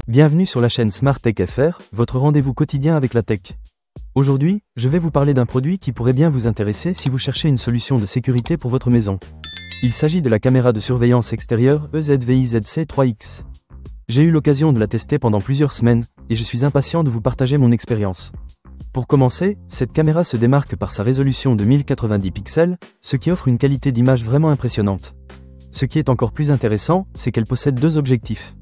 Bienvenue sur la chaîne Smart Tech FR, votre rendez-vous quotidien avec la tech. Aujourd'hui, je vais vous parler d'un produit qui pourrait bien vous intéresser si vous cherchez une solution de sécurité pour votre maison. Il s'agit de la caméra de surveillance extérieure EZVIZC3X. J'ai eu l'occasion de la tester pendant plusieurs semaines, et je suis impatient de vous partager mon expérience. Pour commencer, cette caméra se démarque par sa résolution de 1090 pixels, ce qui offre une qualité d'image vraiment impressionnante. Ce qui est encore plus intéressant, c'est qu'elle possède deux objectifs.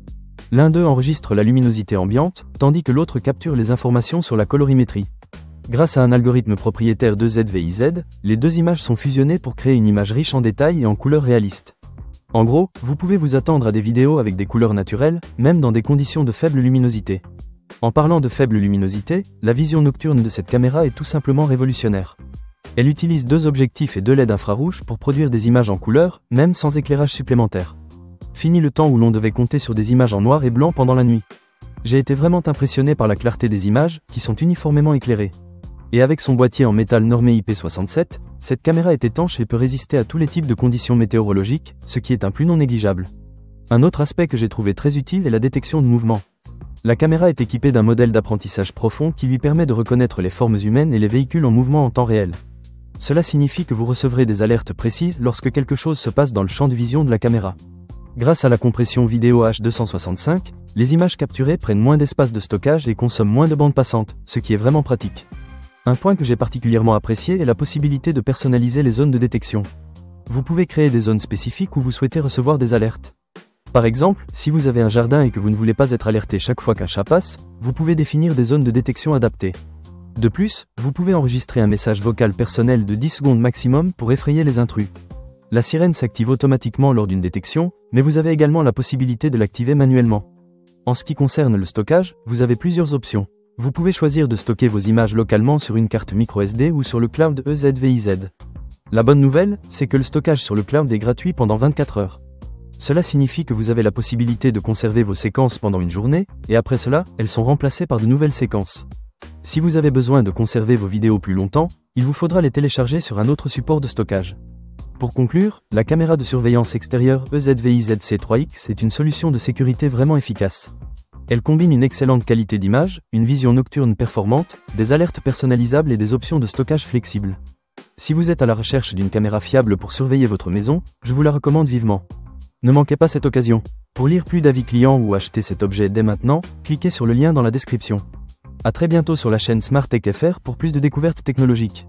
L'un d'eux enregistre la luminosité ambiante, tandis que l'autre capture les informations sur la colorimétrie. Grâce à un algorithme propriétaire de ZVIZ, les deux images sont fusionnées pour créer une image riche en détails et en couleurs réalistes. En gros, vous pouvez vous attendre à des vidéos avec des couleurs naturelles, même dans des conditions de faible luminosité. En parlant de faible luminosité, la vision nocturne de cette caméra est tout simplement révolutionnaire. Elle utilise deux objectifs et deux LED infrarouges pour produire des images en couleur, même sans éclairage supplémentaire. Fini le temps où l'on devait compter sur des images en noir et blanc pendant la nuit. J'ai été vraiment impressionné par la clarté des images, qui sont uniformément éclairées. Et avec son boîtier en métal normé IP67, cette caméra est étanche et peut résister à tous les types de conditions météorologiques, ce qui est un plus non négligeable. Un autre aspect que j'ai trouvé très utile est la détection de mouvement. La caméra est équipée d'un modèle d'apprentissage profond qui lui permet de reconnaître les formes humaines et les véhicules en mouvement en temps réel. Cela signifie que vous recevrez des alertes précises lorsque quelque chose se passe dans le champ de vision de la caméra. Grâce à la compression vidéo H265, les images capturées prennent moins d'espace de stockage et consomment moins de bande passante, ce qui est vraiment pratique. Un point que j'ai particulièrement apprécié est la possibilité de personnaliser les zones de détection. Vous pouvez créer des zones spécifiques où vous souhaitez recevoir des alertes. Par exemple, si vous avez un jardin et que vous ne voulez pas être alerté chaque fois qu'un chat passe, vous pouvez définir des zones de détection adaptées. De plus, vous pouvez enregistrer un message vocal personnel de 10 secondes maximum pour effrayer les intrus. La sirène s'active automatiquement lors d'une détection, mais vous avez également la possibilité de l'activer manuellement. En ce qui concerne le stockage, vous avez plusieurs options. Vous pouvez choisir de stocker vos images localement sur une carte microSD ou sur le cloud EZVIZ. La bonne nouvelle, c'est que le stockage sur le cloud est gratuit pendant 24 heures. Cela signifie que vous avez la possibilité de conserver vos séquences pendant une journée, et après cela, elles sont remplacées par de nouvelles séquences. Si vous avez besoin de conserver vos vidéos plus longtemps, il vous faudra les télécharger sur un autre support de stockage. Pour conclure, la caméra de surveillance extérieure EZVIZC3X est une solution de sécurité vraiment efficace. Elle combine une excellente qualité d'image, une vision nocturne performante, des alertes personnalisables et des options de stockage flexibles. Si vous êtes à la recherche d'une caméra fiable pour surveiller votre maison, je vous la recommande vivement. Ne manquez pas cette occasion. Pour lire plus d'avis clients ou acheter cet objet dès maintenant, cliquez sur le lien dans la description. À très bientôt sur la chaîne Smart Tech FR pour plus de découvertes technologiques.